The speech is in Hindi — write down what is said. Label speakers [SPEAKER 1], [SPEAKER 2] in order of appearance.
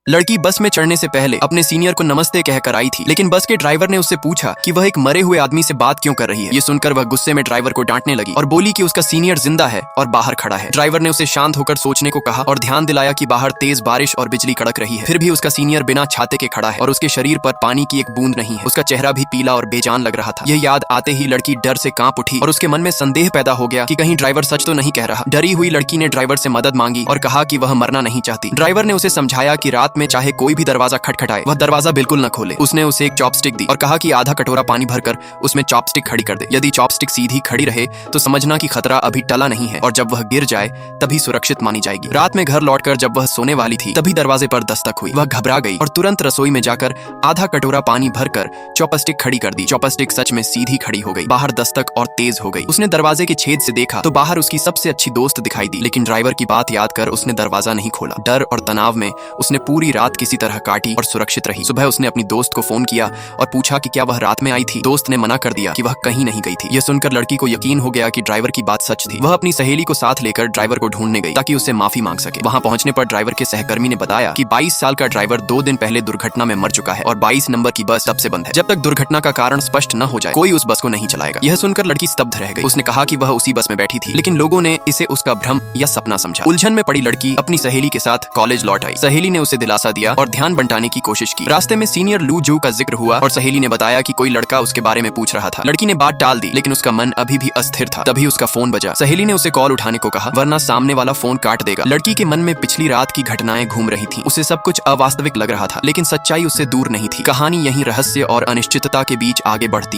[SPEAKER 1] लड़की बस में चढ़ने से पहले अपने सीनियर को नमस्ते कहकर आई थी, लेकिन बस के ड्राइवर ने उससे पूछा कि वह एक मरे हुए आदमी से बात क्यों कर रही है। ये सुनकर वह गुस्से में ड्राइवर को डांटने लगी और बोली कि उसका सीनियर जिंदा है और बाहर खड़ा है। ड्राइवर ने उसे शांत होकर सोचने को कहा और ध्यान दिलाया कि बाहर तेज बारिश और बिजली कड़क रही है। फिर भी उसका सीनियर बिना छाते के खड़ा है और उसके शरीर पर पानी की एक बूंद नहीं है। उसका चेहरा भी पीला और बेजान लग रहा था। यह याद आते ही लड़की डर से कांप उठी और उसके मन में संदेह पैदा हो गया कि कहीं ड्राइवर सच तो नहीं कह रहा। डरी हुई लड़की ने ड्राइवर से मदद मांगी और कहा कि वह मरना नहीं चाहती। ड्राइवर ने उसे समझाया कि रात में चाहे कोई भी दरवाजा खटखटाए वह दरवाजा बिल्कुल न खोले। उसने उसे एक चॉपस्टिक दी और कहा कि आधा कटोरा पानी भरकर उसमें चॉपस्टिक खड़ी कर दे। यदि चॉपस्टिक सीधी खड़ी रहे तो समझना कि खतरा अभी टला नहीं है और जब वह गिर जाए तभी सुरक्षित मानी जाएगी। रात में घर लौटकर जब वह सोने वाली थी तभी दरवाजे पर दस्तक हुई। वह घबरा गई और तुरंत रसोई में जाकर आधा कटोरा पानी भरकर चॉपस्टिक खड़ी कर दी। चॉपस्टिक सच में सीधी खड़ी हो गई। बाहर दस्तक और तेज हो गई। उसने दरवाजे के छेद से देखा तो बाहर उसकी सबसे अच्छी दोस्त दिखाई दी, लेकिन ड्राइवर की बात याद कर उसने दरवाजा नहीं खोला। डर और तनाव में उसने पूरी रात किसी तरह काटी और सुरक्षित रही। सुबह उसने अपनी दोस्त को फोन किया और पूछा कि क्या वह रात में आई थी। दोस्त ने मना कर दिया कि वह कहीं नहीं गई थी। यह सुनकर लड़की को यकीन हो गया कि ड्राइवर की बात सच थी। वह अपनी सहेली को साथ लेकर ड्राइवर को ढूंढने गई ताकि उससे माफी मांग सके। वहां पहुंचने पर ड्राइवर के सहकर्मी ने बताया कि 22 साल का ड्राइवर 2 दिन पहले दुर्घटना में मर चुका है और 22 नंबर की बस तब से बंद है। जब तक दुर्घटना का कारण स्पष्ट न हो जाए कोई उस बस को नहीं चलाएगा। यह सुनकर लड़की स्तब्ध रह गई। उसने कहा कि वह उसी बस में बैठी थी, लेकिन लोगों ने इसे उसका भ्रम या सपना समझा। उलझन में पड़ी लड़की अपनी सहेली के साथ कॉलेज लौट आई। सहेली ने उसे दिलासा दिया और ध्यान बंटाने की कोशिश की। रास्ते में सीनियर लू जू का जिक्र हुआ और सहेली ने बताया कि कोई लड़का उसके बारे में पूछ रहा था। लड़की ने बात टाल दी, लेकिन उसका मन अभी भी अस्थिर था। तभी उसका फोन बजा। सहेली ने उसे कॉल उठाने को कहा, वरना सामने वाला फोन काट देगा। लड़की के मन में पिछली रात की घटनाएं घूम रही थीं। उसे सब कुछ अवास्तविक लग रहा था, लेकिन सच्चाई उससे दूर नहीं थी। कहानी यहीं रहस्य और अनिश्चितता के बीच आगे बढ़ती